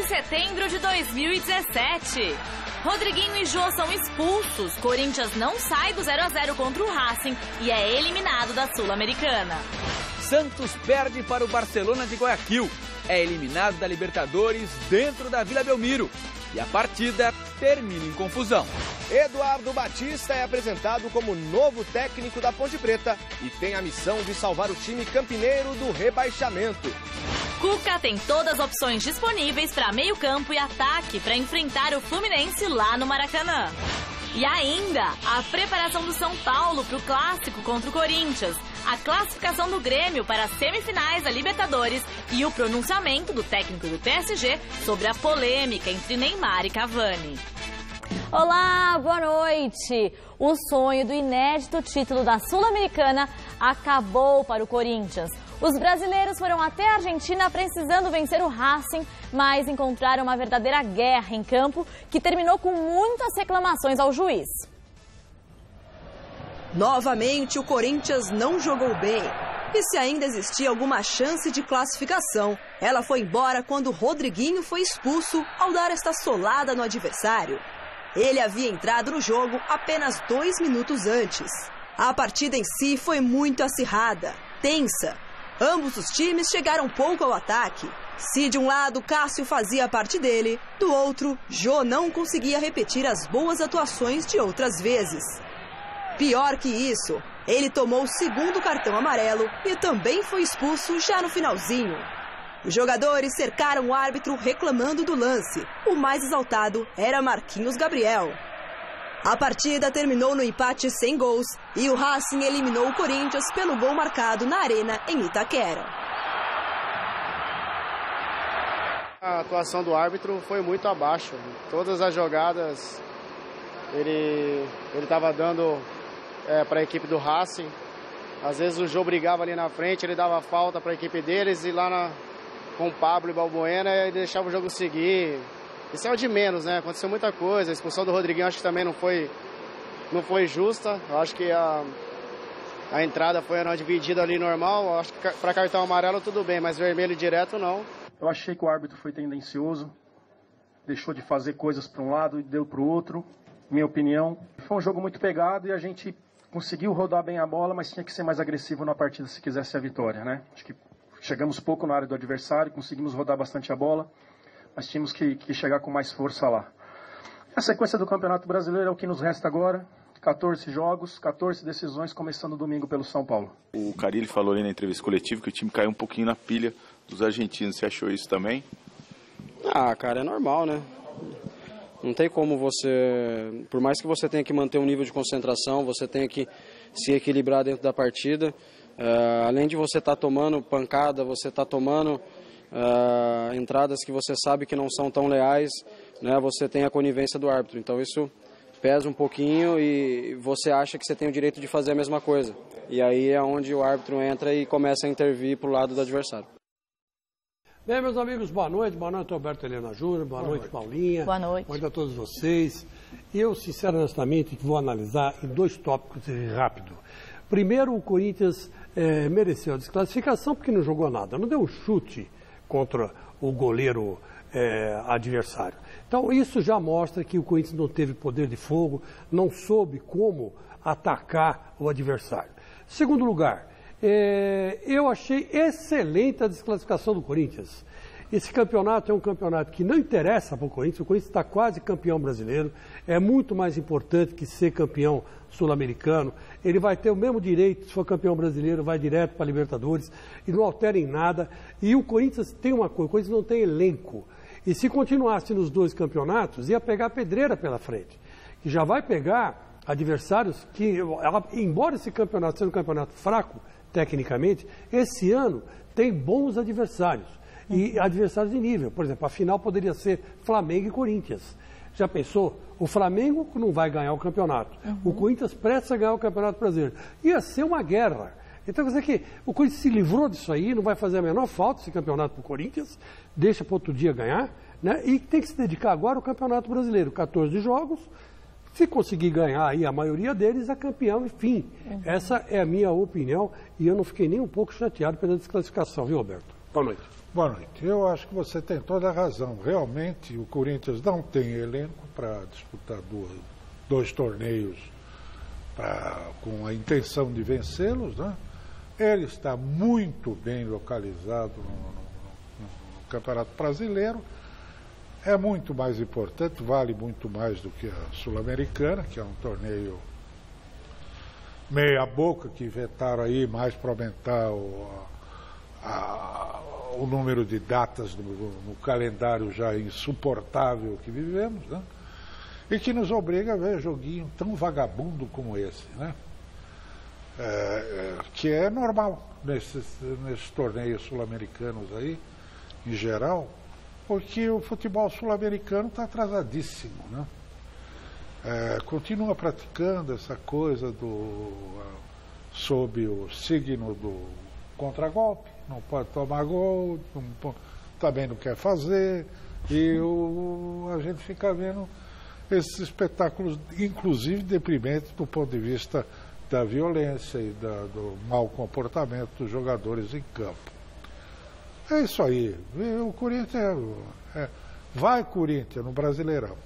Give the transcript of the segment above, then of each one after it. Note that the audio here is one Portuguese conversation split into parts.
de setembro de 2017. Rodriguinho e Jô são expulsos. Corinthians não sai do 0-0 contra o Racing e é eliminado da Sul-Americana. Santos perde para o Barcelona de Guayaquil. É eliminado da Libertadores dentro da Vila Belmiro. E a partida termina em confusão. Eduardo Batista é apresentado como novo técnico da Ponte Preta e tem a missão de salvar o time campineiro do rebaixamento. Cuca tem todas as opções disponíveis para meio campo e ataque para enfrentar o Fluminense lá no Maracanã. E ainda, a preparação do São Paulo para o clássico contra o Corinthians, a classificação do Grêmio para as semifinais da Libertadores e o pronunciamento do técnico do PSG sobre a polêmica entre Neymar e Cavani. Olá, boa noite! O sonho do inédito título da Sul-Americana acabou para o Corinthians. Os brasileiros foram até a Argentina precisando vencer o Racing, mas encontraram uma verdadeira guerra em campo que terminou com muitas reclamações ao juiz. Novamente, o Corinthians não jogou bem. E se ainda existia alguma chance de classificação, ela foi embora quando Rodriguinho foi expulso ao dar esta solada no adversário. Ele havia entrado no jogo apenas 2 minutos antes. A partida em si foi muito acirrada, tensa. Ambos os times chegaram pouco ao ataque. Se de um lado Cássio fazia parte dele, do outro, Jô não conseguia repetir as boas atuações de outras vezes. Pior que isso, ele tomou o segundo cartão amarelo e também foi expulso já no finalzinho. Os jogadores cercaram o árbitro reclamando do lance. O mais exaltado era Marquinhos Gabriel. A partida terminou no empate sem gols e o Racing eliminou o Corinthians pelo gol marcado na Arena em Itaquera. A atuação do árbitro foi muito abaixo. Todas as jogadas ele estava dando para a equipe do Racing. Às vezes o Jô brigava ali na frente, ele dava falta para a equipe deles e lá com o Pablo e Balbuena ele deixava o jogo seguir. Isso é o de menos, né? Aconteceu muita coisa. A expulsão do Rodriguinho acho que também não foi justa. Eu acho que a entrada foi uma dividida ali normal. Eu acho que para cartão amarelo tudo bem, mas vermelho direto não. Eu achei que o árbitro foi tendencioso. Deixou de fazer coisas para um lado e deu para o outro. Minha opinião. Foi um jogo muito pegado e a gente conseguiu rodar bem a bola, mas tinha que ser mais agressivo na partida se quisesse a vitória, né? Acho que chegamos pouco na área do adversário, conseguimos rodar bastante a bola. Mas tínhamos que chegar com mais força lá. A sequência do Campeonato Brasileiro é o que nos resta agora. 14 jogos, 14 decisões, começando domingo pelo São Paulo. O Carille falou ali na entrevista coletiva que o time caiu um pouquinho na pilha dos argentinos. Você achou isso também? Ah, cara, é normal, né? Não tem como você... Por mais que você tenha que manter um nível de concentração, você tenha que se equilibrar dentro da partida. Além de você estar tomando pancada, você está tomando... entradas que você sabe que não são tão leais, né? Você tem a conivência do árbitro, então isso pesa um pouquinho e você acha que você tem o direito de fazer a mesma coisa. E aí é onde o árbitro entra e começa a intervir para o lado do adversário. Bem, meus amigos, boa noite Alberto Helena Júnior, boa noite Paulinha. Boa noite. Boa noite a todos vocês. Eu, sinceramente, vou analisar em 2 tópicos rápido. Primeiro, o Corinthians mereceu a desclassificação porque não jogou nada, não deu um chute contra o goleiro adversário. Então isso já mostra que o Corinthians não teve poder de fogo, não soube como atacar o adversário. Segundo lugar, eu achei excelente a desclassificação do Corinthians. Esse campeonato é um campeonato que não interessa para o Corinthians está quase campeão brasileiro, é muito mais importante que ser campeão sul-americano. Ele vai ter o mesmo direito, se for campeão brasileiro, vai direto para a Libertadores e não altera em nada. E o Corinthians tem uma coisa, o Corinthians não tem elenco. E se continuasse nos 2 campeonatos, ia pegar pedreira pela frente. E já vai pegar adversários que, embora esse campeonato seja um campeonato fraco, tecnicamente, esse ano tem bons adversários. E adversários de nível. Por exemplo, a final poderia ser Flamengo e Corinthians. Já pensou? O Flamengo não vai ganhar o campeonato. O Corinthians presta a ganhar o Campeonato Brasileiro. Ia ser uma guerra. Então, quer dizer que o Corinthians se livrou disso aí, não vai fazer a menor falta esse campeonato para o Corinthians, deixa para outro dia ganhar, né? E tem que se dedicar agora ao Campeonato Brasileiro. 14 jogos, se conseguir ganhar aí a maioria deles, é campeão, enfim. Essa é a minha opinião e eu não fiquei nem um pouco chateado pela desclassificação, viu, Alberto? Boa noite. Boa noite. Eu acho que você tem toda a razão. Realmente, o Corinthians não tem elenco para disputar dois torneios com a intenção de vencê-los, né? Ele está muito bem localizado no Campeonato Brasileiro. É muito mais importante, vale muito mais do que a Sul-Americana, que é um torneio meia boca, que inventaram aí mais para aumentar o número de datas no calendário já insuportável que vivemos, né? E que nos obriga a ver joguinho tão vagabundo como esse, né? Que é normal nesses torneios sul-americanos aí, em geral, porque o futebol sul-americano está atrasadíssimo, né? Continua praticando essa coisa sob o signo do contragolpe, não pode tomar gol, também não quer fazer, e a gente fica vendo esses espetáculos, inclusive deprimentes do ponto de vista da violência e do mau comportamento dos jogadores em campo. É isso aí. O Corinthians vai Corinthians no Brasileirão.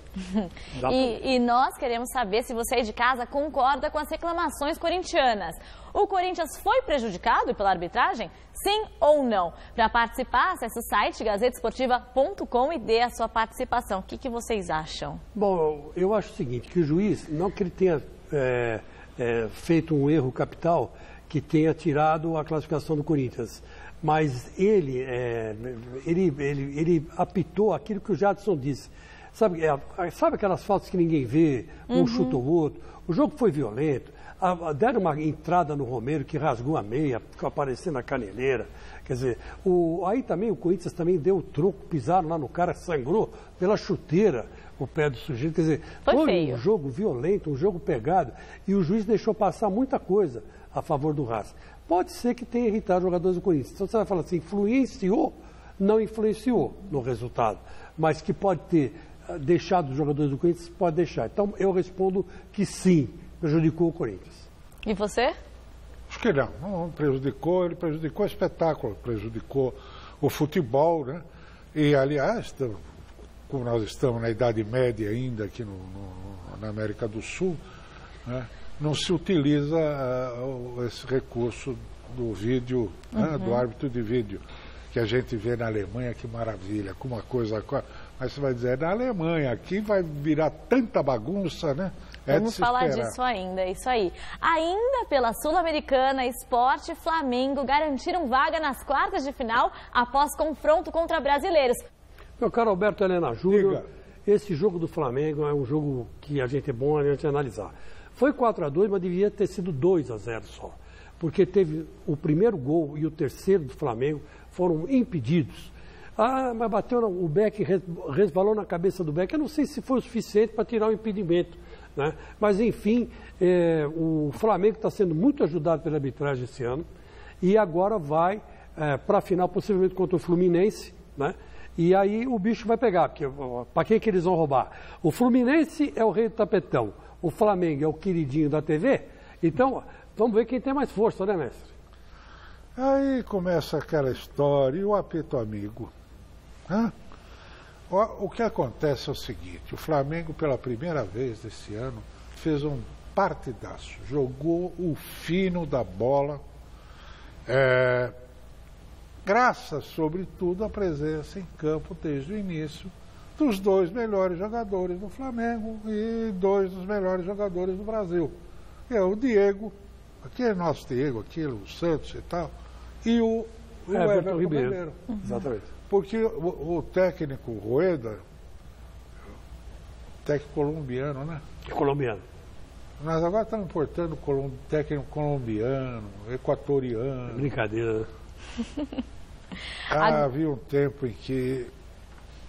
E nós queremos saber se você aí de casa concorda com as reclamações corintianas. O Corinthians foi prejudicado pela arbitragem? Sim ou não? Para participar, acesse o site gazetesportiva.com e dê a sua participação. O que vocês acham? Bom, eu acho o seguinte, que o juiz, não que ele tenha feito um erro capital, que tenha tirado a classificação do Corinthians, mas ele apitou aquilo que o Jadson disse. Sabe aquelas faltas que ninguém vê, um chuta o outro? O jogo foi violento. Deram uma entrada no Romero que rasgou a meia, ficou aparecendo a caneleira. Quer dizer, aí também o Corinthians também deu o troco, pisaram lá no cara, sangrou pela chuteira o pé do sujeito. Quer dizer, foi um jogo violento, um jogo pegado, e o juiz deixou passar muita coisa a favor do Racing. Pode ser que tenha irritado os jogadores do Corinthians. Então você vai falar assim, influenciou? Não influenciou no resultado, mas que pode ter deixado os jogadores do Corinthians, pode deixar. Então eu respondo que sim, prejudicou o Corinthians. E você? Acho que não prejudicou, ele prejudicou o espetáculo, prejudicou o futebol, né? E aliás, como nós estamos na Idade Média ainda aqui na América do Sul, né? Não se utiliza esse recurso do vídeo, né? Do árbitro de vídeo, que a gente vê na Alemanha, que maravilha, com uma coisa... Mas você vai dizer, na Alemanha, aqui vai virar tanta bagunça, né? Vamos falar disso ainda, é isso aí. Ainda pela Sul-Americana, Sport e Flamengo garantiram vaga nas quartas de final após confronto contra brasileiros. Meu caro Alberto Helena Júnior, esse jogo do Flamengo é um jogo que a gente analisar. Foi 4-2, mas devia ter sido 2-0 só. Porque teve o primeiro gol e o terceiro do Flamengo foram impedidos. Mas bateu, o Beck resvalou na cabeça do Beck. Eu não sei se foi o suficiente para tirar o impedimento, né? Mas, enfim, o Flamengo está sendo muito ajudado pela arbitragem esse ano. E agora vai para a final, possivelmente contra o Fluminense, né? E aí o bicho vai pegar. Para quem que eles vão roubar? O Fluminense é o rei do tapetão. O Flamengo é o queridinho da TV. Então, vamos ver quem tem mais força, né, mestre? Aí começa aquela história, e o apito amigo. Hã? O que acontece é o seguinte, o Flamengo pela primeira vez esse ano fez um partidaço, jogou o fino da bola, graças sobretudo à presença em campo desde o início dos dois melhores jogadores do Flamengo e dois dos melhores jogadores do Brasil. É o Diego, aquele nosso Diego, aquele, o Santos e tal, e o Everton Ribeiro. Exatamente. Porque o técnico Rueda, técnico colombiano, né? Colombiano. Nós agora estamos importando técnico colombiano, equatoriano. Brincadeira. Havia um tempo em que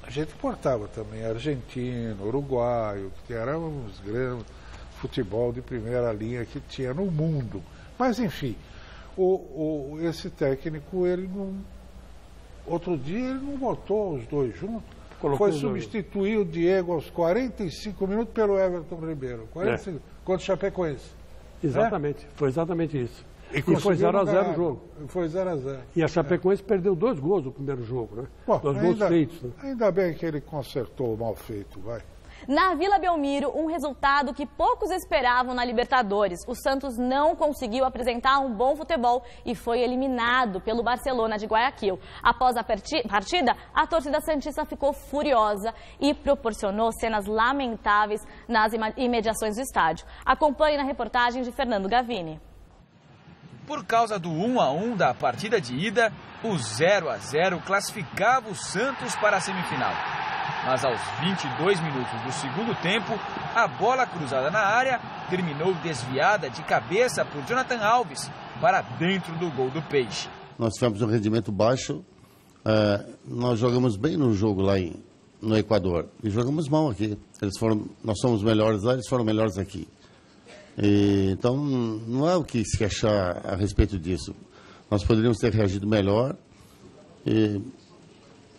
a gente importava também argentino, uruguaio, que eram os grandes futebol de primeira linha que tinha no mundo. Mas, enfim, esse técnico, ele não... Outro dia ele não botou os dois juntos. Foi substituir o Diego aos 45 minutos pelo Everton Ribeiro. 45, contra o Chapecoense. Exatamente, foi exatamente isso. E foi 0x0 o jogo. Foi 0x0. E a Chapecoense perdeu 2 gols no primeiro jogo, né? Bom, 2 gols feitos. Né? Ainda bem que ele consertou o mal feito, vai. Na Vila Belmiro, um resultado que poucos esperavam na Libertadores. O Santos não conseguiu apresentar um bom futebol e foi eliminado pelo Barcelona de Guayaquil. Após a partida, a torcida santista ficou furiosa e proporcionou cenas lamentáveis nas imediações do estádio. Acompanhe na reportagem de Fernando Gavini. Por causa do 1-1 da partida de ida, o 0-0 classificava o Santos para a semifinal. Mas aos 22 minutos do segundo tempo, a bola cruzada na área terminou desviada de cabeça por Jonathan Alves para dentro do gol do Peixe. Nós tivemos um rendimento baixo, nós jogamos bem no jogo lá no Equador e jogamos mal aqui. Nós somos melhores lá, eles foram melhores aqui. Então não há o que se queixar a respeito disso. Nós poderíamos ter reagido melhor e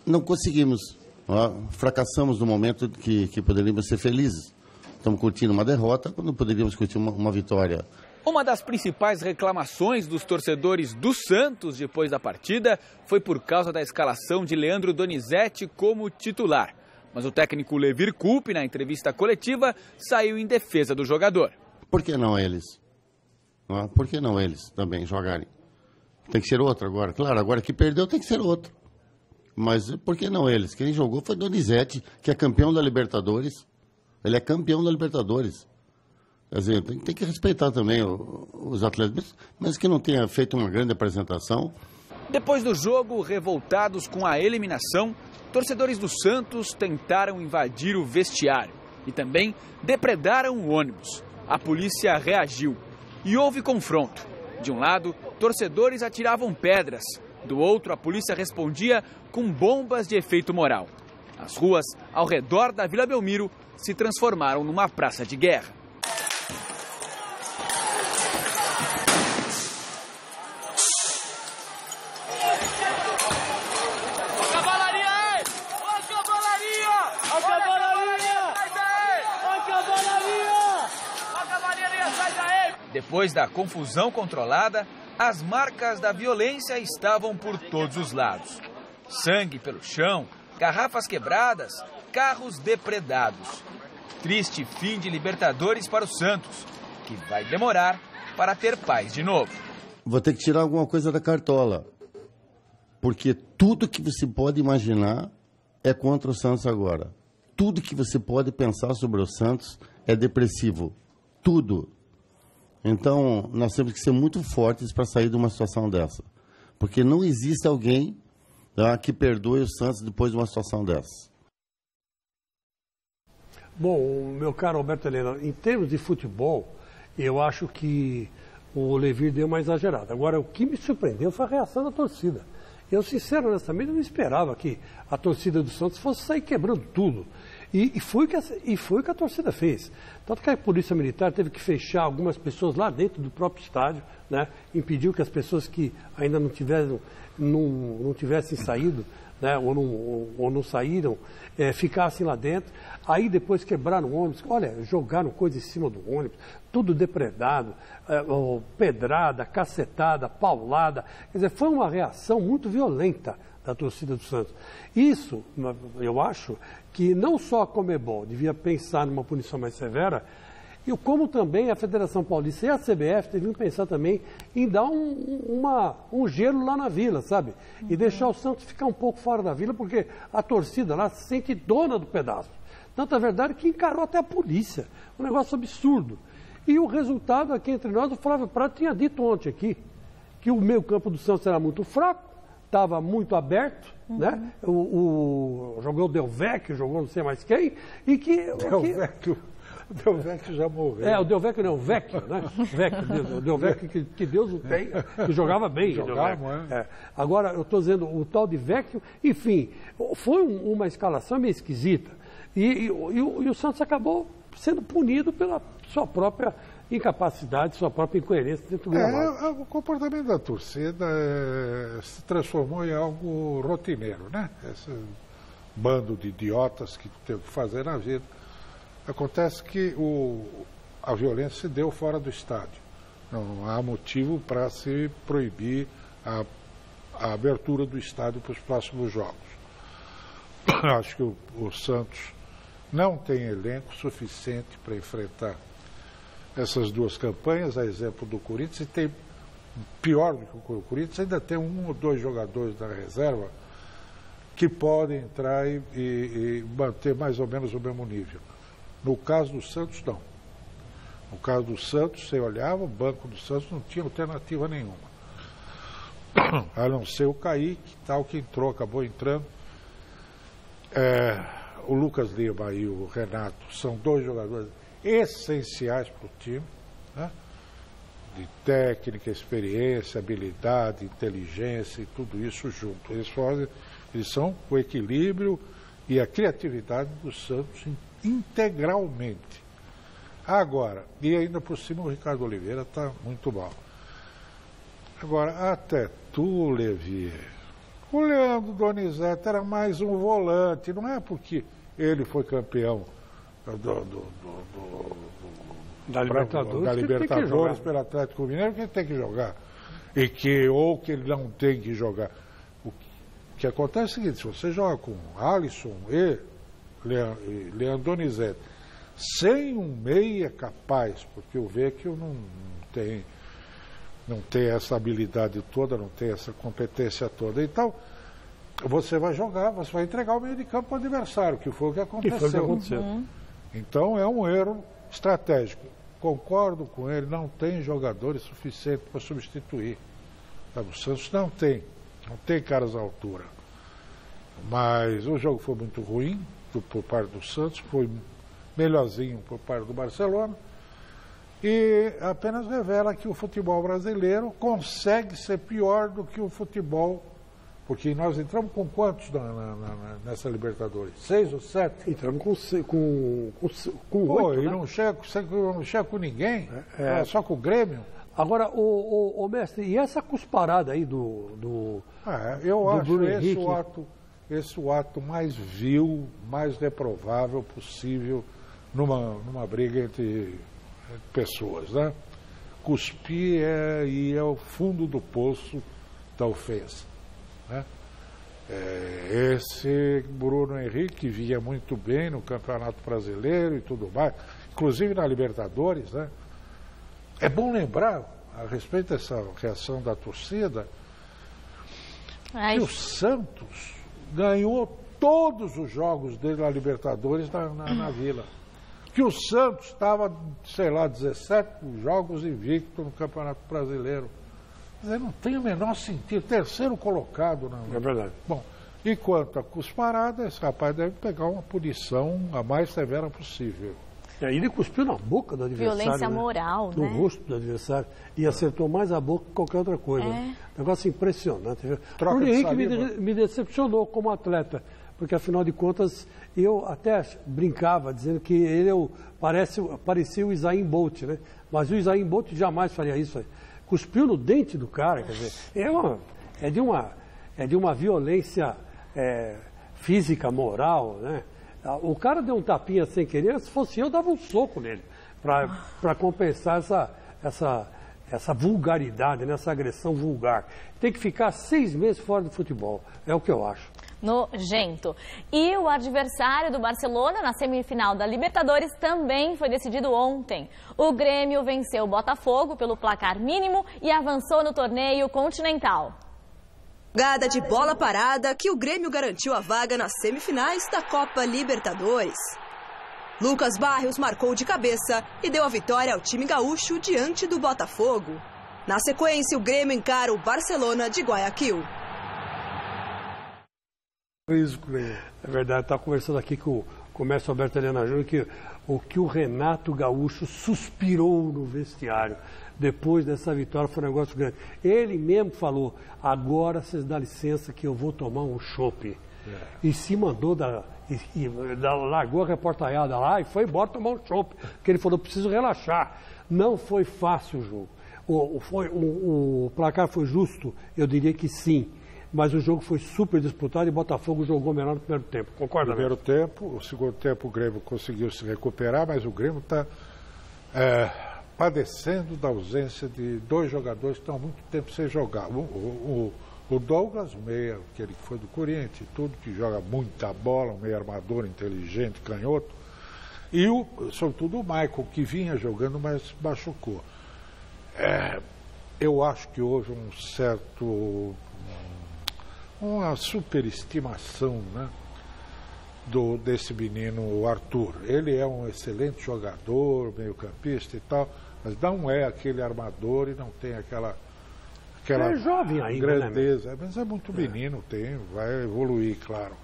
não conseguimos. Fracassamos no momento que poderíamos ser felizes. Estamos curtindo uma derrota quando poderíamos curtir uma vitória. Uma das principais reclamações dos torcedores do Santos depois da partida foi por causa da escalação de Leandro Donizete como titular. Mas o técnico Levir Coupe, na entrevista coletiva, saiu em defesa do jogador. Por que não eles? Por que não eles também jogarem? Tem que ser outro agora. Claro, agora que perdeu tem que ser outro. Mas por que não eles? Quem jogou foi Donizete, que é campeão da Libertadores. Ele é campeão da Libertadores. Quer dizer, tem que respeitar também os atletas, mas que não tenha feito uma grande apresentação. Depois do jogo, revoltados com a eliminação, torcedores do Santos tentaram invadir o vestiário e também depredaram o ônibus. A polícia reagiu e houve confronto. De um lado, torcedores atiravam pedras. Do outro, a polícia respondia com bombas de efeito moral. As ruas ao redor da Vila Belmiro se transformaram numa praça de guerra. Depois da confusão controlada, as marcas da violência estavam por todos os lados. Sangue pelo chão, garrafas quebradas, carros depredados. Triste fim de Libertadores para o Santos, que vai demorar para ter paz de novo. Vou ter que tirar alguma coisa da cartola, porque tudo que você pode imaginar é contra o Santos agora. Tudo que você pode pensar sobre o Santos é depressivo. Tudo. Então, nós temos que ser muito fortes para sair de uma situação dessa. Porque não existe alguém que perdoe o Santos depois de uma situação dessa. Bom, meu caro Alberto Helena, em termos de futebol, eu acho que o Levir deu uma exagerada. Agora, o que me surpreendeu foi a reação da torcida. Eu, sinceramente, não esperava que a torcida do Santos fosse sair quebrando tudo. E foi o que a torcida fez. Tanto que a Polícia Militar teve que fechar algumas pessoas lá dentro do próprio estádio, né? Impediu que as pessoas que ainda não tivessem saído, né? ou não saíram, ficassem lá dentro. Aí depois quebraram o ônibus, olha, jogaram coisa em cima do ônibus, tudo depredado, pedrada, cacetada, paulada. Quer dizer, foi uma reação muito violenta da torcida do Santos. Isso, eu acho, que não só a Conmebol devia pensar numa punição mais severa, e como também a Federação Paulista e a CBF deviam pensar também em dar um gelo lá na Vila, sabe? E deixar o Santos ficar um pouco fora da Vila, porque a torcida lá se sente dona do pedaço. Tanto é verdade que encarou até a polícia. Um negócio absurdo. E o resultado aqui entre nós, o Flávio Prado tinha dito ontem aqui, que o meio-campo do Santos era muito fraco, estava muito aberto, né? Jogou o Del Vecchio, jogou não sei mais quem, e que... O Del Vecchio já morreu. O Del Vecchio não, o Vecchio, né? O Del Vecchio que Deus o tem, que jogava bem. Agora, eu estou dizendo, o tal de Vecchio, enfim, foi uma escalação meio esquisita. E o Santos acabou sendo punido pela sua própria incapacidade, sua própria incoerência dentro do gramado. O comportamento da torcida se transformou em algo rotineiro, né? Esse bando de idiotas que teve que fazer na vida. Acontece que a violência se deu fora do estádio. Não há motivo para se proibir a abertura do estádio para os próximos jogos. Acho que o Santos não tem elenco suficiente para enfrentar essas duas campanhas, a exemplo do Corinthians, e tem, pior do que o Corinthians, ainda tem 1 ou 2 jogadores da reserva que podem entrar e manter mais ou menos o mesmo nível. No caso do Santos, não. No caso do Santos, você olhava, o banco do Santos não tinha alternativa nenhuma. A não ser o Kaique, tal, que entrou, acabou entrando. O Lucas Lima e o Renato são 2 jogadores essenciais para o time, né? De técnica, experiência, habilidade, inteligência e tudo isso junto. Eles são o equilíbrio e a criatividade do Santos integralmente. Agora, e ainda por cima o Ricardo Oliveira está muito mal. Agora, até tu, Levi, o Leandro Donizete era mais um volante, não é porque ele foi campeão da Libertadores pelo Atlético Mineiro que ele tem que jogar. Ou que ele não tem que jogar. O que acontece é o seguinte, se você joga com Alisson e Leandro Donizete, sem um meia capaz, porque o Vecchio não tem essa habilidade toda, não tem essa competência toda. Então, você vai jogar, você vai entregar o meio de campo para o adversário, que foi o que aconteceu. Então, é um erro estratégico. Concordo com ele, não tem jogadores suficientes para substituir. O Santos não tem caras à altura. Mas o jogo foi muito ruim por parte do Santos, foi melhorzinho por parte do Barcelona, e apenas revela que o futebol brasileiro consegue ser pior do que o futebol, porque nós entramos com quantos nessa Libertadores? 6 ou 7? Entramos com 8, e não chega com ninguém, só com o Grêmio. Agora, o mestre, e essa cusparada aí do eu acho Bruno Henrique? esse o ato mais vil, mais reprovável possível numa briga entre pessoas, né? Cuspir é o fundo do poço da ofensa, né? Esse Bruno Henrique via muito bem no Campeonato Brasileiro e tudo mais, inclusive na Libertadores, né? É bom lembrar, a respeito dessa reação da torcida, que o Santos ganhou todos os jogos dele na Libertadores na Vila. Que o Santos estava, 17 jogos invicto no Campeonato Brasileiro. Quer dizer, não tem o menor sentido. 3º colocado. É verdade. Bom, e quanto a cusparada, esse rapaz deve pegar uma punição a mais severa possível. Ele cuspiu na boca do adversário. Violência moral, no rosto do adversário. E acertou mais a boca que qualquer outra coisa. Negócio impressionante. O Henrique me decepcionou como atleta, porque afinal de contas eu até brincava dizendo que ele parecia o Usain Bolt, né? Mas o Usain Bolt jamais faria isso. Cuspiu no dente do cara, quer dizer, é de uma violência física, moral, né? O cara deu um tapinha sem querer, se fosse eu, dava um soco nele, para compensar essa vulgaridade, né? Essa agressão vulgar. Tem que ficar 6 meses fora do futebol, é o que eu acho. Nojento. E o adversário do Barcelona na semifinal da Libertadores também foi decidido ontem. O Grêmio venceu o Botafogo pelo placar mínimo e avançou no torneio continental. Jogada de bola parada que o Grêmio garantiu a vaga nas semifinais da Copa Libertadores. Lucas Barrios marcou de cabeça e deu a vitória ao time gaúcho diante do Botafogo. Na sequência, o Grêmio encara o Barcelona de Guayaquil. É verdade, estava conversando aqui com o Comércio Alberto Helena Júnior que o Renato Gaúcho suspirou no vestiário depois dessa vitória, foi um negócio grande. Ele mesmo falou, agora vocês dão licença que eu vou tomar um chopp. E se mandou, largou a reportaiada lá e foi embora tomar um chopp, porque ele falou, preciso relaxar. Não foi fácil o jogo. O placar foi justo? Eu diria que sim. Mas o jogo foi super disputado e o Botafogo jogou melhor no primeiro tempo. Concorda? No primeiro tempo, o segundo tempo o Grêmio conseguiu se recuperar, mas o Grêmio está padecendo da ausência de dois jogadores que estão há muito tempo sem jogar. O Douglas Meia, que ele foi do Corinthians e tudo, que joga muita bola, um meio armador inteligente, canhoto, e sobretudo o Michael, que vinha jogando, mas machucou. Eu acho que houve uma superestimação, né, desse menino Arthur. Ele é um excelente jogador, meio-campista e tal, mas não é aquele armador e não tem aquela é jovem ainda, grandeza. Né? Mas é muito menino, vai evoluir, claro.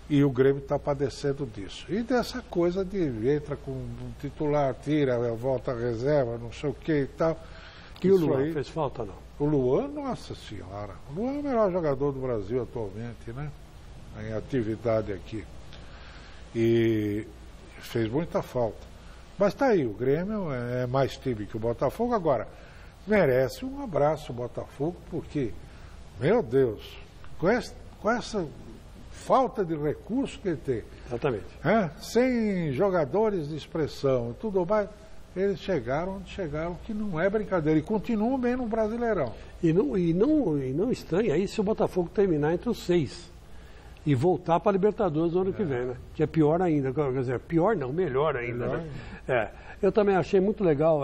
E o Grêmio está padecendo disso. E dessa coisa de entra com um titular, tira, volta à reserva, não sei o que e tal. E o Luan fez falta, não? O Luan, nossa senhora. O Luan é o melhor jogador do Brasil atualmente, né? Em atividade aqui. E fez muita falta. Mas está aí, o Grêmio é mais time que o Botafogo. Agora, merece um abraço o Botafogo, porque, meu Deus, com essa falta de recursos que ele tem. Exatamente. Sem jogadores de expressão e tudo mais, eles chegaram onde chegaram, que não é brincadeira. E continuam bem no Brasileirão. E não estranha aí se o Botafogo terminar entre os 6 e voltar para a Libertadores no ano que vem, né? Que é pior ainda. Quer dizer, pior não, melhor ainda. Né? Eu também achei muito legal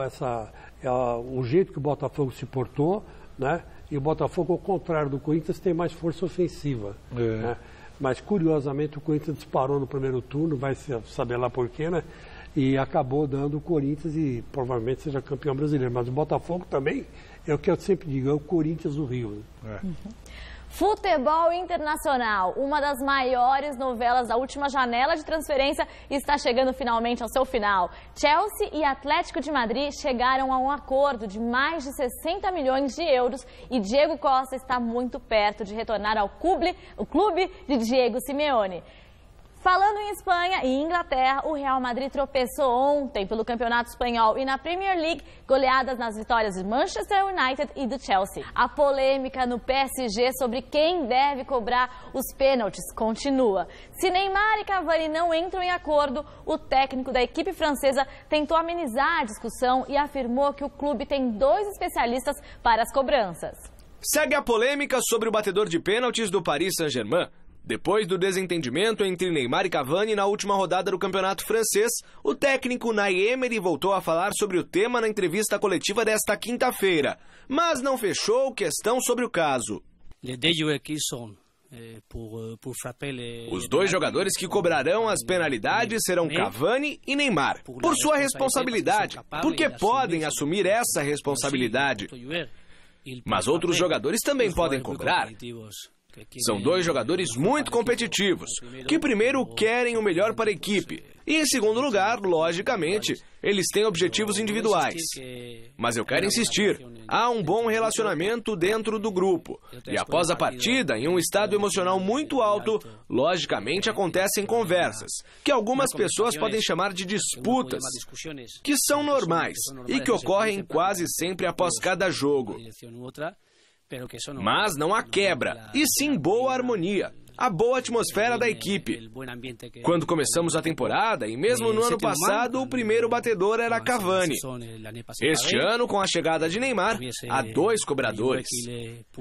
o jeito que o Botafogo se portou, né? E o Botafogo, ao contrário do Corinthians, tem mais força ofensiva. Né? Mas, curiosamente, o Corinthians disparou no primeiro turno, vai saber lá por quê, né? E acabou dando o Corinthians e provavelmente seja campeão brasileiro. Mas o Botafogo também, é o que eu sempre digo, é o Corinthians do Rio. Né? Futebol internacional, uma das maiores novelas da última janela de transferência, está chegando finalmente ao seu final. Chelsea e Atlético de Madrid chegaram a um acordo de mais de 60 milhões de euros e Diego Costa está muito perto de retornar ao clube de Diego Simeone. Falando em Espanha e Inglaterra, o Real Madrid tropeçou ontem pelo Campeonato Espanhol e na Premier League, goleadas nas vitórias de Manchester United e do Chelsea. A polêmica no PSG sobre quem deve cobrar os pênaltis continua. Se Neymar e Cavani não entram em acordo, o técnico da equipe francesa tentou amenizar a discussão e afirmou que o clube tem 2 especialistas para as cobranças. Segue a polêmica sobre o batedor de pênaltis do Paris Saint-Germain. Depois do desentendimento entre Neymar e Cavani na última rodada do campeonato francês, o técnico Unai Emery voltou a falar sobre o tema na entrevista coletiva desta quinta-feira, mas não fechou questão sobre o caso. Os 2 jogadores que cobrarão as penalidades serão Cavani e Neymar, por sua responsabilidade, porque podem assumir essa responsabilidade. Mas outros jogadores também podem cobrar. São 2 jogadores muito competitivos, que primeiro querem o melhor para a equipe e, em segundo lugar, logicamente, eles têm objetivos individuais. Mas eu quero insistir, há um bom relacionamento dentro do grupo e após a partida, em um estado emocional muito alto, logicamente acontecem conversas, que algumas pessoas podem chamar de disputas, que são normais e que ocorrem quase sempre após cada jogo. Mas não há quebra, e sim boa harmonia, a boa atmosfera da equipe. Quando começamos a temporada, e mesmo no ano passado, o primeiro batedor era Cavani. Este ano, com a chegada de Neymar, há 2 cobradores.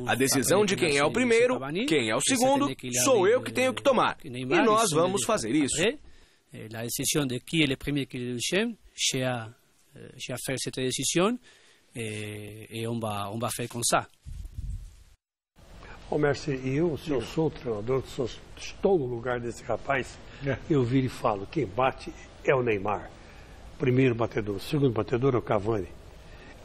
A decisão de quem é o primeiro, quem é o segundo, sou eu que tenho que tomar. E nós vamos fazer isso. A decisão de quem é o primeiro que é o deuxième, j'ai à faire cette décision, et on va faire comme ça. Ô, Merci, se eu sou o treinador, estou no lugar desse rapaz, eu viro e falo, quem bate é o Neymar. Primeiro batedor, segundo batedor é o Cavani.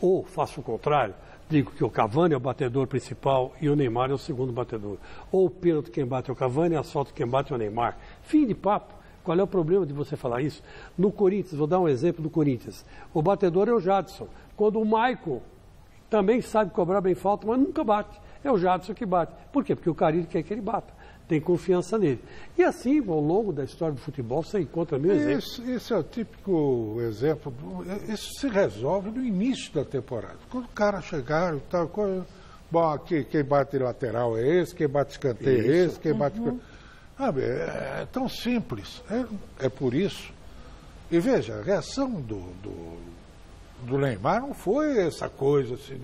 Ou faço o contrário, digo que o Cavani é o batedor principal e o Neymar é o segundo batedor. Ou o pênalti quem bate é o Cavani e asfalto quem bate é o Neymar. Fim de papo. Qual é o problema de você falar isso? No Corinthians, vou dar um exemplo do Corinthians. O batedor é o Jadson. Quando o Michael também sabe cobrar bem falta, mas nunca bate. É o Jadson que bate. Por quê? Porque o Carille quer que ele bata. Tem confiança nele. E assim, ao longo da história do futebol, você encontra mil exemplos. Esse é o típico exemplo. Isso se resolve no início da temporada. Quando o cara chegar e tal coisa. Bom, aqui quem bate lateral é esse, quem bate escanteio é esse, quem bate. É tão simples. É por isso. E veja, a reação do Neymar não foi essa coisa assim,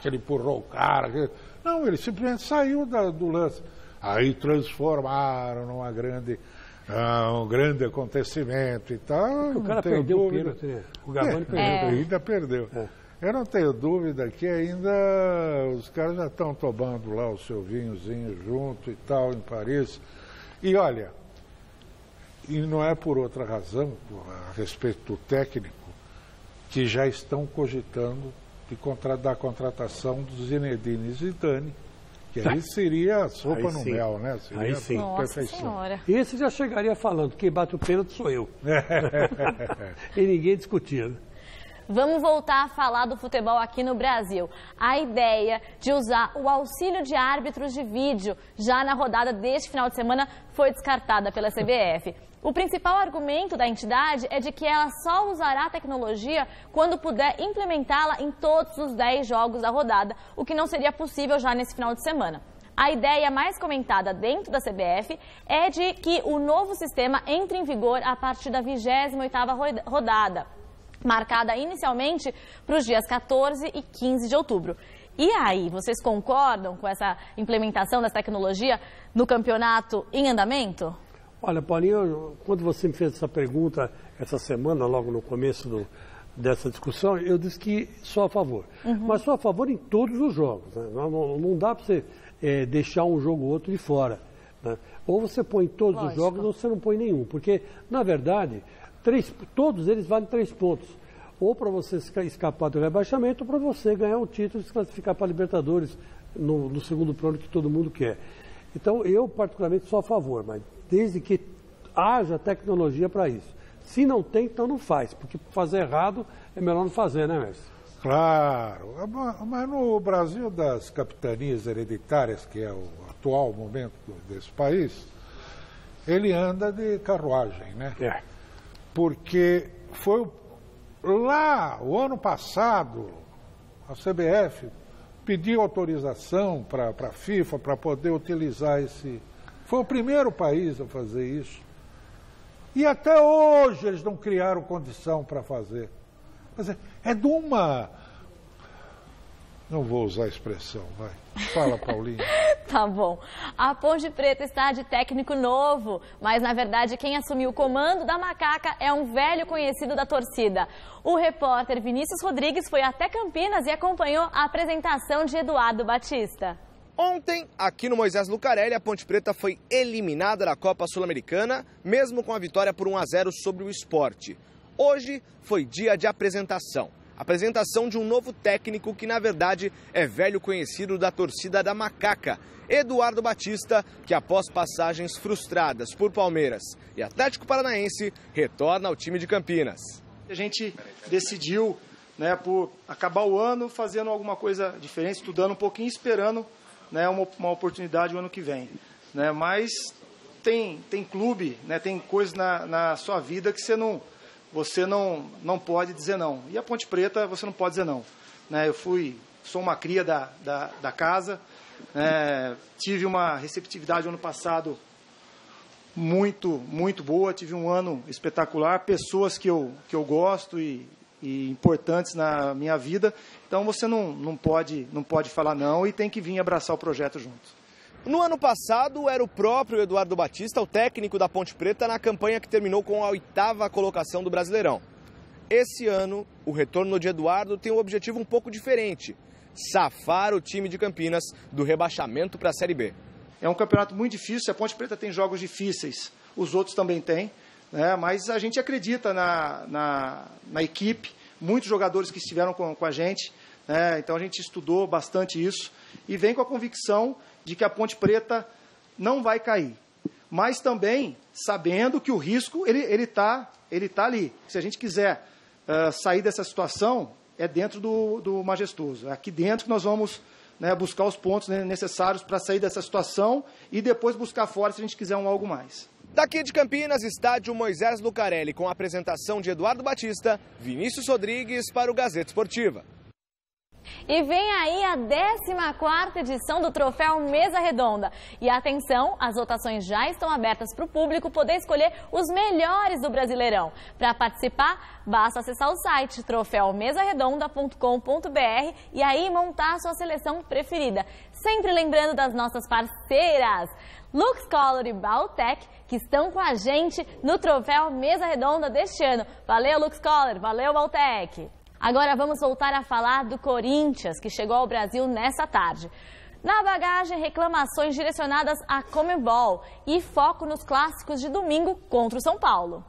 que ele empurrou o cara. Não, ele simplesmente saiu do lance. Aí transformaram numa um grande acontecimento e tal. O cara perdeu o pênalti, o Cavani perdeu. Ainda perdeu. Eu não tenho dúvida que ainda os caras já estão tomando lá o seu vinhozinho junto e tal em Paris. E olha, e não é por outra razão, a respeito do técnico, que já estão cogitando da contratação do Zinedine Zidane, que aí seria a sopa no mel, né? Seria aí sim. Perfeição. Esse já chegaria falando, quem bate o pênalti sou eu. E ninguém discutia, né? Vamos voltar a falar do futebol aqui no Brasil. A ideia de usar o auxílio de árbitros de vídeo já na rodada deste final de semana foi descartada pela CBF. O principal argumento da entidade é de que ela só usará a tecnologia quando puder implementá-la em todos os 10 jogos da rodada, o que não seria possível já nesse final de semana. A ideia mais comentada dentro da CBF é de que o novo sistema entre em vigor a partir da 28ª rodada, marcada inicialmente para os dias 14 e 15 de outubro. E aí, vocês concordam com essa implementação dessa tecnologia no campeonato em andamento? Olha, Paulinho, quando você me fez essa pergunta essa semana, logo no começo dessa discussão, eu disse que sou a favor. Mas sou a favor em todos os jogos, né? Não dá para você deixar um jogo ou outro de fora, né? Ou você põe todos os jogos ou você não põe nenhum. Porque, na verdade, todos eles valem 3 pontos. Ou para você escapar do rebaixamento, ou para você ganhar o título e se classificar para a Libertadores no segundo plano que todo mundo quer. Então, eu particularmente sou a favor, mas desde que haja tecnologia para isso. Se não tem, então não faz, porque fazer errado é melhor não fazer, né, mestre? Claro, mas no Brasil das capitanias hereditárias, que é o atual momento desse país, ele anda de carruagem, né? Porque foi lá, o ano passado, a CBF pediu autorização para a FIFA para poder utilizar esse... Foi o primeiro país a fazer isso. E até hoje eles não criaram condição para fazer. Mas é de uma... Não vou usar a expressão, vai. Fala, Paulinho. Tá bom. A Ponte Preta está de técnico novo, mas na verdade quem assumiu o comando da Macaca é um velho conhecido da torcida. O repórter Vinícius Rodrigues foi até Campinas e acompanhou a apresentação de Eduardo Batista. Ontem, aqui no Moisés Lucarelli, a Ponte Preta foi eliminada da Copa Sul-Americana, mesmo com a vitória por 1-0 sobre o Sport. Hoje foi dia de apresentação. Apresentação de um novo técnico que, na verdade, é velho conhecido da torcida da Macaca, Eduardo Batista, que após passagens frustradas por Palmeiras e Atlético Paranaense, retorna ao time de Campinas. A gente decidiu, né, por acabar o ano fazendo alguma coisa diferente, estudando um pouquinho, esperando, né, uma oportunidade o ano que vem. Né? Mas tem clube, né, tem coisas na sua vida que você não pode dizer não. E a Ponte Preta você não pode dizer não. Né? Sou uma cria da casa, tive uma receptividade ano passado muito, muito boa, tive um ano espetacular, pessoas que eu gosto e importantes na minha vida, então você não pode falar não e tem que vir abraçar o projeto junto. No ano passado, era o próprio Eduardo Batista, o técnico da Ponte Preta, na campanha que terminou com a 8ª colocação do Brasileirão. Esse ano, o retorno de Eduardo tem um objetivo um pouco diferente: safar o time de Campinas do rebaixamento para a Série B. É um campeonato muito difícil, a Ponte Preta tem jogos difíceis, os outros também têm, né? Mas a gente acredita na equipe, muitos jogadores que estiveram com a gente, né? Então a gente estudou bastante isso e vem com a convicção de que a Ponte Preta não vai cair, mas também sabendo que o risco ele tá ali. Se a gente quiser sair dessa situação, é dentro do Majestoso. É aqui dentro que nós vamos, né, buscar os pontos, né, necessários para sair dessa situação e depois buscar fora se a gente quiser algo mais. Daqui de Campinas, estádio Moisés Lucarelli, com a apresentação de Eduardo Batista, Vinícius Rodrigues para o Gazeta Esportiva. E vem aí a 14ª edição do Troféu Mesa Redonda. E atenção, as votações já estão abertas para o público poder escolher os melhores do Brasileirão. Para participar, basta acessar o site troféumesaredonda.com.br e aí montar a sua seleção preferida. Sempre lembrando das nossas parceiras, Lux Color e Baltec, que estão com a gente no Troféu Mesa Redonda deste ano. Valeu, Lux Color, valeu, Baltec! Agora vamos voltar a falar do Corinthians, que chegou ao Brasil nessa tarde. Na bagagem, reclamações direcionadas à Conmebol e foco nos clássicos de domingo contra o São Paulo.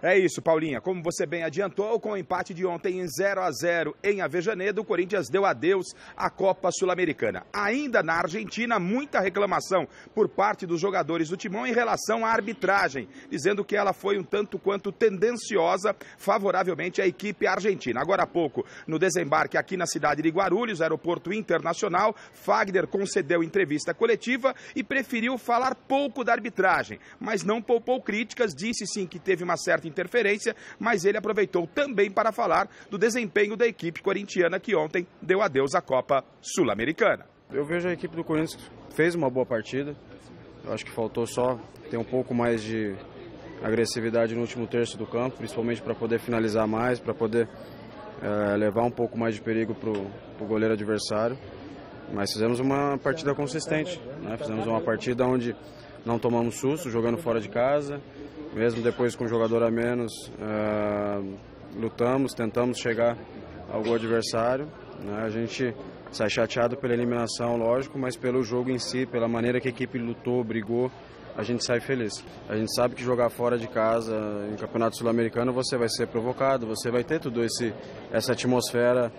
É isso, Paulinha. Como você bem adiantou, com o empate de ontem em 0-0 em Avejaneiro, o Corinthians deu adeus à Copa Sul-Americana. Ainda na Argentina, muita reclamação por parte dos jogadores do Timão em relação à arbitragem, dizendo que ela foi um tanto quanto tendenciosa favoravelmente à equipe argentina. Agora há pouco, no desembarque aqui na cidade de Guarulhos, aeroporto internacional, Fagner concedeu entrevista coletiva e preferiu falar pouco da arbitragem, mas não poupou críticas, disse sim que teve uma certa interferência, mas ele aproveitou também para falar do desempenho da equipe corintiana que ontem deu adeus à Copa Sul-Americana. Eu vejo a equipe do Corinthians fez uma boa partida. Eu acho que faltou só ter um pouco mais de agressividade no último terço do campo, principalmente para poder finalizar mais, para poder levar um pouco mais de perigo para o goleiro adversário. Mas fizemos uma partida consistente, né? Fizemos uma partida onde não tomamos susto, jogando fora de casa. Mesmo depois com um jogador a menos, lutamos, tentamos chegar ao gol adversário. Né? A gente sai chateado pela eliminação, lógico, mas pelo jogo em si, pela maneira que a equipe lutou, brigou, a gente sai feliz. A gente sabe que jogar fora de casa, em Campeonato Sul-Americano, você vai ser provocado, você vai ter tudo essa atmosfera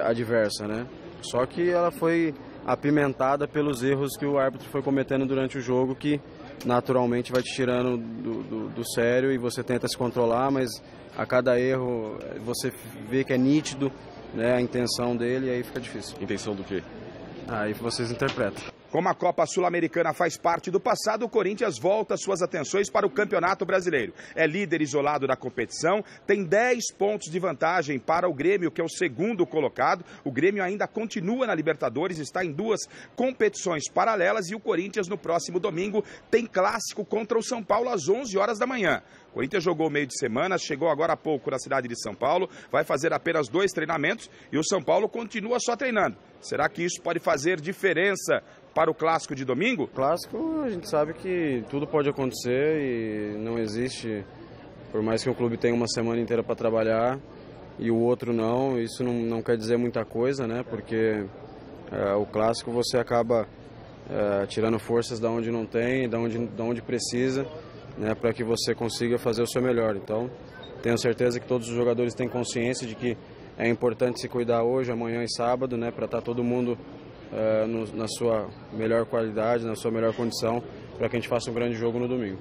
adversa, né? Só que ela foi apimentada pelos erros que o árbitro foi cometendo durante o jogo, que naturalmente vai te tirando do sério e você tenta se controlar, mas a cada erro você vê que é nítido, né, a intenção dele, e aí fica difícil. Intenção do quê? Aí vocês interpretam. Como a Copa Sul-Americana faz parte do passado, o Corinthians volta suas atenções para o Campeonato Brasileiro. É líder isolado da competição, tem 10 pontos de vantagem para o Grêmio, que é o segundo colocado. O Grêmio ainda continua na Libertadores, está em 2 competições paralelas, e o Corinthians no próximo domingo tem clássico contra o São Paulo às 11 horas da manhã. O Corinthians jogou meio de semana, chegou agora há pouco na cidade de São Paulo, vai fazer apenas 2 treinamentos e o São Paulo continua só treinando. Será que isso pode fazer diferença para o clássico de domingo? Clássico, a gente sabe que tudo pode acontecer e não existe, por mais que o clube tenha uma semana inteira para trabalhar e o outro não, isso não quer dizer muita coisa, né? Porque o clássico você acaba tirando forças da onde não tem, da onde precisa, né, para que você consiga fazer o seu melhor. Então, tenho certeza que todos os jogadores têm consciência de que é importante se cuidar hoje, amanhã e sábado, né, para estar todo mundo na sua melhor qualidade, na sua melhor condição, para que a gente faça um grande jogo no domingo.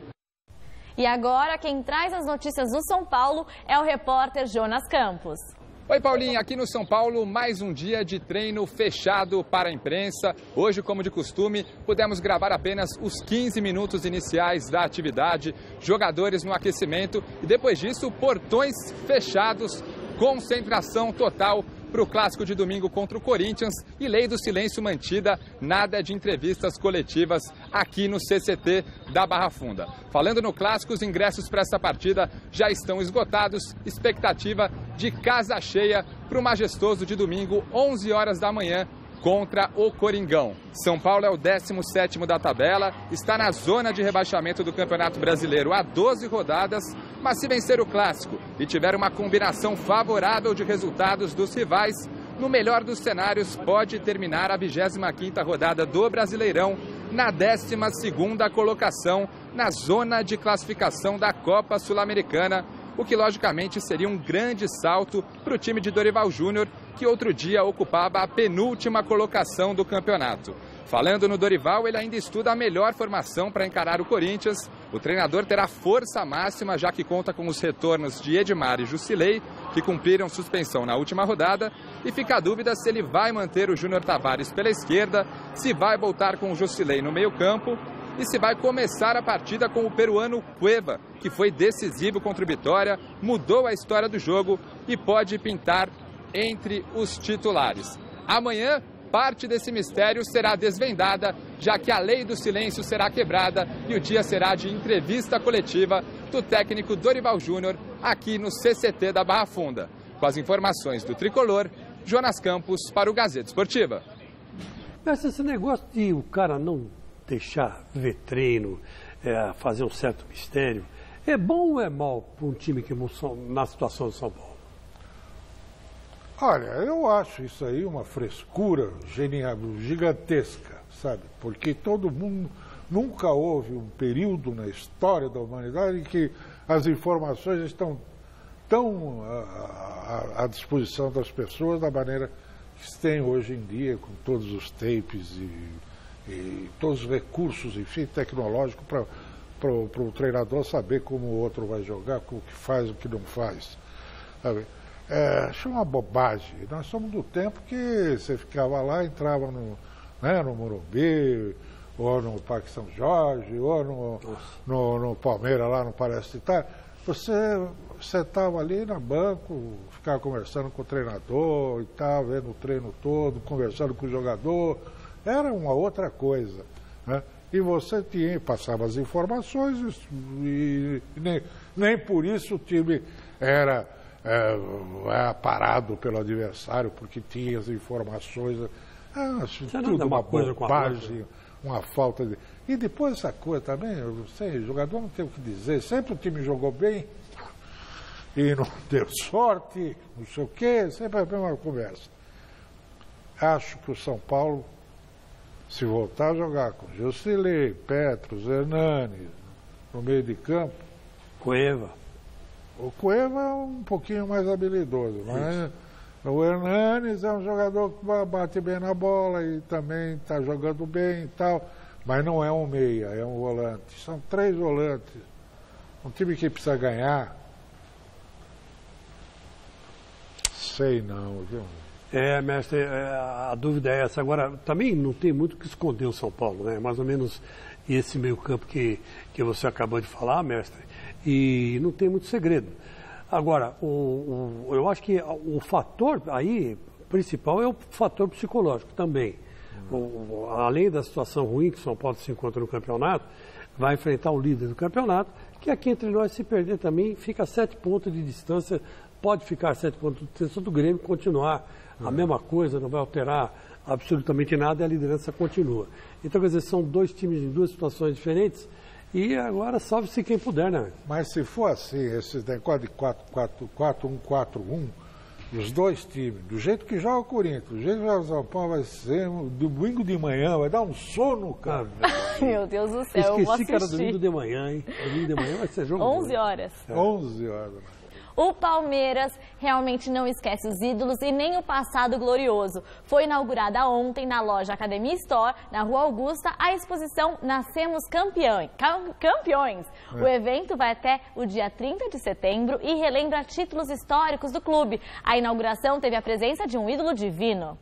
E agora, quem traz as notícias do São Paulo é o repórter Jonas Campos. Oi, Paulinha, aqui no São Paulo, mais um dia de treino fechado para a imprensa. Hoje, como de costume, pudemos gravar apenas os 15 minutos iniciais da atividade, jogadores no aquecimento e depois disso, portões fechados, concentração total para o clássico de domingo contra o Corinthians e lei do silêncio mantida, nada de entrevistas coletivas aqui no CCT da Barra Funda. Falando no clássico, os ingressos para essa partida já estão esgotados, expectativa de casa cheia para o majestoso de domingo, 11 horas da manhã, contra o Coringão. São Paulo é o 17º da tabela, está na zona de rebaixamento do Campeonato Brasileiro há 12 rodadas, mas se vencer o clássico e tiver uma combinação favorável de resultados dos rivais, no melhor dos cenários pode terminar a 25ª rodada do Brasileirão na 12ª colocação na zona de classificação da Copa Sul-Americana, o que logicamente seria um grande salto para o time de Dorival Júnior, que outro dia ocupava a penúltima colocação do campeonato. Falando no Dorival, ele ainda estuda a melhor formação para encarar o Corinthians. O treinador terá força máxima, já que conta com os retornos de Edmar e Jusilei, que cumpriram suspensão na última rodada, e fica a dúvida se ele vai manter o Júnior Tavares pela esquerda, se vai voltar com o Jusilei no meio-campo e se vai começar a partida com o peruano Cueva, que foi decisivo contra o Vitória, mudou a história do jogo e pode pintar entre os titulares. Amanhã, parte desse mistério será desvendada, já que a lei do silêncio será quebrada e o dia será de entrevista coletiva do técnico Dorival Júnior aqui no CCT da Barra Funda. Com as informações do Tricolor, Jonas Campos para o Gazeta Esportiva. Mas esse negócio de o cara não deixar ver treino, fazer um certo mistério, é bom ou é mal para um time que na situação de São Paulo? Olha, eu acho isso aí uma frescura gigantesca, sabe? Porque todo mundo, nunca houve um período na história da humanidade em que as informações estão tão à disposição das pessoas da maneira que se tem hoje em dia, com todos os tapes e todos os recursos, enfim, tecnológicos para o treinador saber como o outro vai jogar, o que faz, o que não faz, sabe? Acho uma bobagem. Nós somos do tempo que você ficava lá, entrava no Morumbi, ou no Parque São Jorge, ou no Palmeiras, lá no Palestra Itália. Você sentava ali no banco, ficava conversando com o treinador e tal, vendo o treino todo, conversando com o jogador. Era uma outra coisa, né? E você passava as informações e nem por isso o time era parado pelo adversário, porque tinha as informações. Acho tudo uma bobagem, uma falta de... E depois essa coisa também, eu não sei, o jogador não tem o que dizer, sempre o time jogou bem e não deu sorte, não sei o quê, sempre a mesma conversa. Acho que o São Paulo, se voltar a jogar com Jusilei, Petros, Hernani, no meio de campo... Cueva. O Cueva é um pouquinho mais habilidoso, mas o Hernanes é um jogador que bate bem na bola e também está jogando bem e tal, mas não é um meia, é um volante. São 3 volantes. Um time que precisa ganhar, sei não, viu? Mestre, a dúvida é essa. Agora, também não tem muito o que esconder o São Paulo, né? Mais ou menos esse meio campo que você acabou de falar, mestre. E não tem muito segredo. Agora, eu acho que o fator aí principal é o fator psicológico também. Além da situação ruim que o São Paulo se encontra no campeonato, vai enfrentar o líder do campeonato, que aqui entre nós, se perder também, fica a 7 pontos de distância, pode ficar a 7 pontos de distância do Grêmio, continuar a mesma coisa, não vai alterar absolutamente nada e a liderança continua. Então, quer dizer, são 2 times em 2 situações diferentes. E agora salve-se quem puder, né? Mas se for assim, esses negócios de 4-1-4-1, os 2 times, do jeito que joga o Corinthians, do jeito que joga o São Paulo, vai ser domingo de manhã, vai dar um sono, cara. Meu Deus do céu, eu vou assistir. Esqueci que era domingo de manhã, hein? Domingo de manhã vai ser jogo 11 horas. 11 horas. O Palmeiras realmente não esquece os ídolos e nem o passado glorioso. Foi inaugurada ontem na loja Academia Store, na Rua Augusta, a exposição Nascemos Campeões. O evento vai até o dia 30 de setembro e relembra títulos históricos do clube. A inauguração teve a presença de um ídolo divino.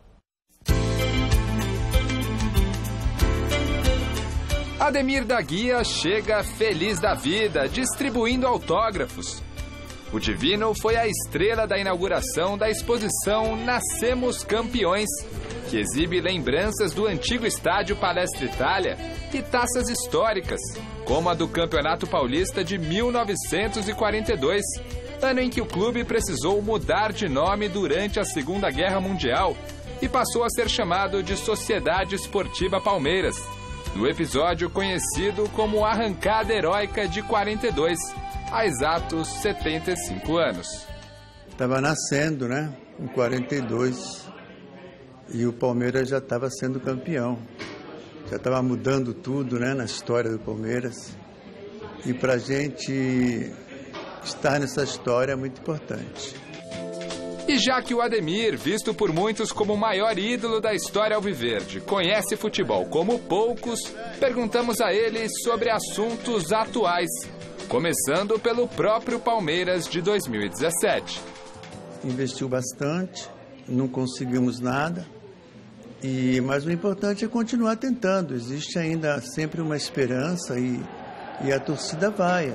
Ademir da Guia chega feliz da vida, distribuindo autógrafos. O Divino foi a estrela da inauguração da exposição Nascemos Campeões, que exibe lembranças do antigo estádio Palestra Itália e taças históricas, como a do Campeonato Paulista de 1942, ano em que o clube precisou mudar de nome durante a Segunda Guerra Mundial e passou a ser chamado de Sociedade Esportiva Palmeiras, no episódio conhecido como Arrancada Heróica de 42. Há exatos 75 anos. Estava nascendo, né? Em 42. E o Palmeiras já estava sendo campeão. Já estava mudando tudo, né? Na história do Palmeiras. E para a gente estar nessa história é muito importante. E já que o Ademir, visto por muitos como o maior ídolo da história alviverde, conhece futebol como poucos, perguntamos a ele sobre assuntos atuais. Começando pelo próprio Palmeiras de 2017. Investiu bastante, não conseguimos nada, mas o importante é continuar tentando. Existe ainda sempre uma esperança e a torcida vai,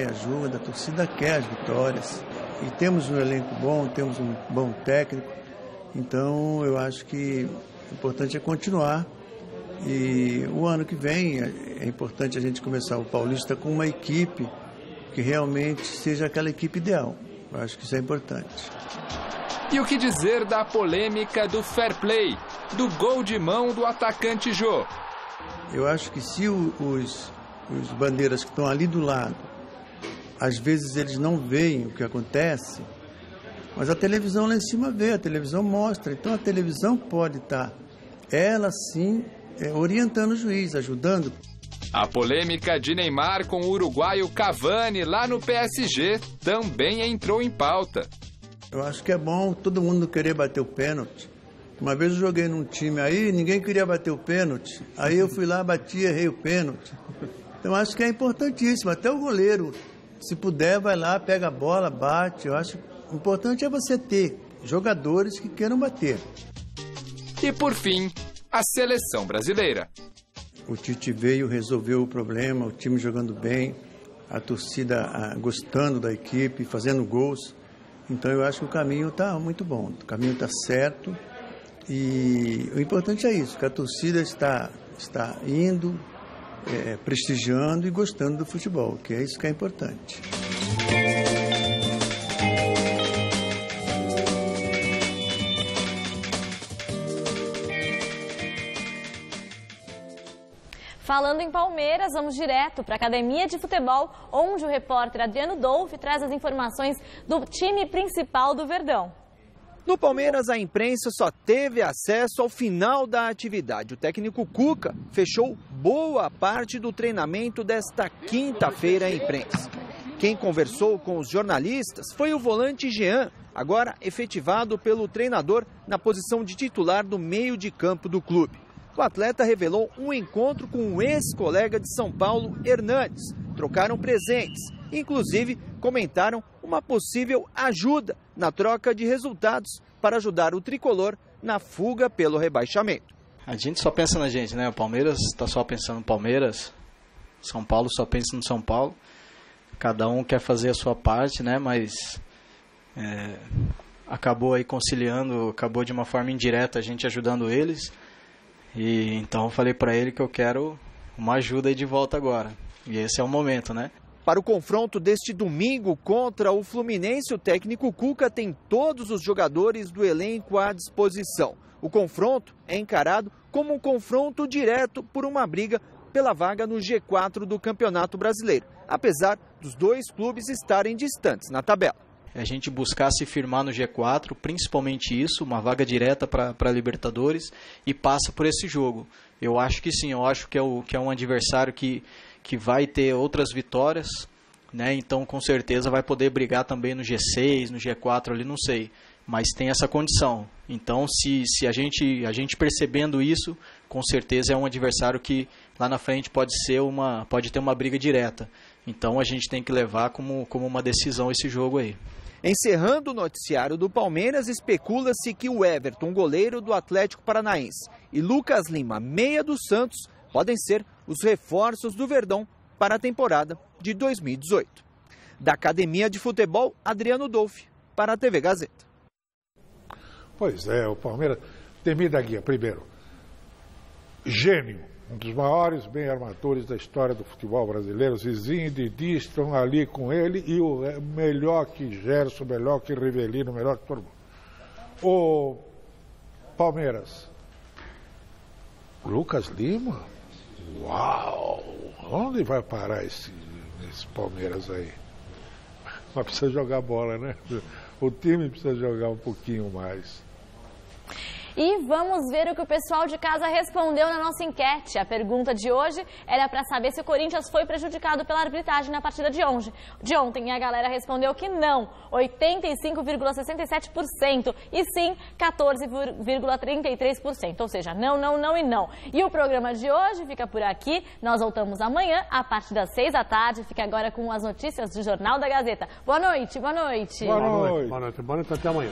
ajuda, a torcida quer as vitórias. E temos um elenco bom, temos um bom técnico Então, eu acho que o importante é continuar. E o ano que vem é importante a gente começar o Paulista com uma equipe que realmente seja aquela equipe ideal. Eu acho que isso é importante. E o que dizer da polêmica do fair play, do gol de mão do atacante Jô? Eu acho que se os bandeiras que estão ali do lado, às vezes eles não veem o que acontece, mas a televisão lá em cima vê, a televisão mostra. Então a televisão pode estar, ela sim, orientando o juiz, ajudando. A polêmica de Neymar com o uruguaio Cavani lá no PSG também entrou em pauta. Eu acho que é bom todo mundo querer bater o pênalti. Uma vez eu joguei num time aí, ninguém queria bater o pênalti. Aí eu fui lá, bati, errei o pênalti. Então acho que é importantíssimo. Até o goleiro, se puder, vai lá, pega a bola, bate. Eu acho que o importante é você ter jogadores que queiram bater. E por fim, a seleção brasileira. O Tite veio, resolveu o problema, o time jogando bem, a torcida gostando da equipe, fazendo gols. Então eu acho que o caminho está muito bom, o caminho está certo. E o importante é isso, que a torcida está indo, prestigiando e gostando do futebol, que é isso que é importante. Falando em Palmeiras, vamos direto para a Academia de Futebol, onde o repórter Adriano Dolfi traz as informações do time principal do Verdão. No Palmeiras, a imprensa só teve acesso ao final da atividade. O técnico Cuca fechou boa parte do treinamento desta quinta-feira à imprensa. Quem conversou com os jornalistas foi o volante Jean, agora efetivado pelo treinador na posição de titular do meio de campo do clube. O atleta revelou um encontro com o ex-colega de São Paulo, Hernandes. Trocaram presentes, inclusive comentaram uma possível ajuda na troca de resultados para ajudar o tricolor na fuga pelo rebaixamento. A gente só pensa na gente, né? O Palmeiras está só pensando no Palmeiras, São Paulo só pensa no São Paulo. Cada um quer fazer a sua parte, né? Mas acabou aí conciliando, acabou de uma forma indireta a gente ajudando eles. E então eu falei para ele que eu quero uma ajuda aí de volta agora. E esse é o momento, né? Para o confronto deste domingo contra o Fluminense, o técnico Cuca tem todos os jogadores do elenco à disposição. O confronto é encarado como um confronto direto por uma briga pela vaga no G4 do Campeonato Brasileiro, apesar dos dois clubes estarem distantes na tabela. A gente buscar se firmar no G4, principalmente isso, uma vaga direta para a Libertadores, e passa por esse jogo. Eu acho que sim, eu acho que é um adversário que vai ter outras vitórias, né? Então com certeza vai poder brigar também no G6, no G4 ali, não sei, mas tem essa condição. Então se a gente percebendo isso, com certeza é um adversário que lá na frente pode ter uma briga direta. Então a gente tem que levar como uma decisão esse jogo aí. Encerrando o noticiário do Palmeiras, especula-se que o Everton, goleiro do Atlético Paranaense, e Lucas Lima, meia do Santos, podem ser os reforços do Verdão para a temporada de 2018. Da Academia de Futebol, Adriano Dolfi, para a TV Gazeta. Pois é, o Palmeiras, Demir da Guia, primeiro, gênio. Um dos maiores bem-armadores da história do futebol brasileiro. Zizinho e Didi estão ali com ele e o melhor que Gerson, melhor que Rivelino, melhor que todo mundo. O Palmeiras. Lucas Lima? Uau! Onde vai parar esse Palmeiras aí? Mas precisa jogar bola, né? O time precisa jogar um pouquinho mais. E vamos ver o que o pessoal de casa respondeu na nossa enquete. A pergunta de hoje era para saber se o Corinthians foi prejudicado pela arbitragem na partida de ontem. E a galera respondeu que não, 85,67%, e sim, 14,33%. Ou seja, não, não, não e não. E o programa de hoje fica por aqui. Nós voltamos amanhã, a partir das 6 da tarde. Fica agora com as notícias do Jornal da Gazeta. Boa noite, boa noite. Boa noite, boa noite. Boa noite, até amanhã.